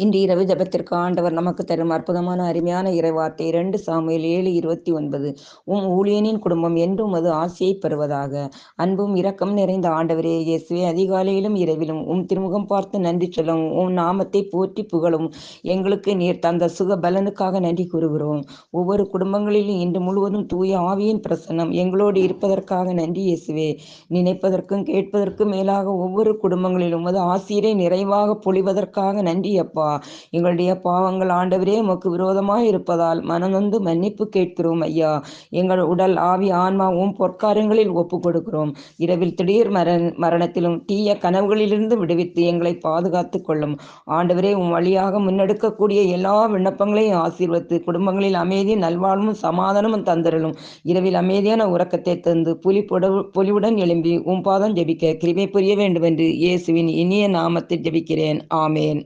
இன்று இரவு ஜெபத்திற்கு ஆண்டவர் நமக்கு தரும் அற்புதமான அருமையான இறைவார்த்தை 2 சாமுவேல் 7:29. ஊழியனின் குடும்பம் என்றும் அது ஆசியை பெறுவதாக. அன்பும் இரக்கம் நிறைந்த ஆண்டவரே இயேசுவே, அதிகாலையிலும் இரவிலும் திருமுகம் பார்த்து நன்றி சொல்லவும் நாமத்தை போற்றி புகழும் எங்களுக்கு நீர் தந்த சுக பலனுக்காக நன்றி கூறுகிறோம். ஒவ்வொரு குடும்பங்களிலும் இன்று முழுவதும் தூய ஆவியின் பிரசன்னம் எங்களோடு இருப்பதற்காக நன்றி இயேசுவே. நினைப்பதற்கும் கேட்பதற்கும் மேலாக ஒவ்வொரு குடும்பங்களிலும் உமது ஆசிரியரை நிறைவாக பொழிவதற்காக நன்றி அப்பா. எங்களுடைய பாவங்கள் ஆண்டவரே உமக்கு விரோதமாய் இருப்பதால் மனநொந்து மன்னிப்பு கேட்கிறோம் ஐயா. எங்கள் உடல் ஆவி ஆன்மாவும் பொற்காரங்களில் ஒப்பு கொடுக்கிறோம். இரவில் திடீர் மரணத்திலும் தீய கனவுகளிலிருந்து விடுவித்து எங்களை பாதுகாத்து கொள்ளும் ஆண்டவரே. வழியாக முன்னெடுக்கக்கூடிய எல்லா விண்ணப்பங்களையும் ஆசீர்வதித்து குடும்பங்களில் அமைதியும் நல்வாழ்வும் சமாதானமும் தந்தருளும். இரவில் அமைதியான உறக்கத்தை தந்து பொலிவுடன் எழும்பி பாதம் ஜெபிக்க கிருபை புரிய வேண்டும் என்று இயேசுவின் இனிய நாமத்தில் ஜெபிக்கிறேன். ஆமேன்.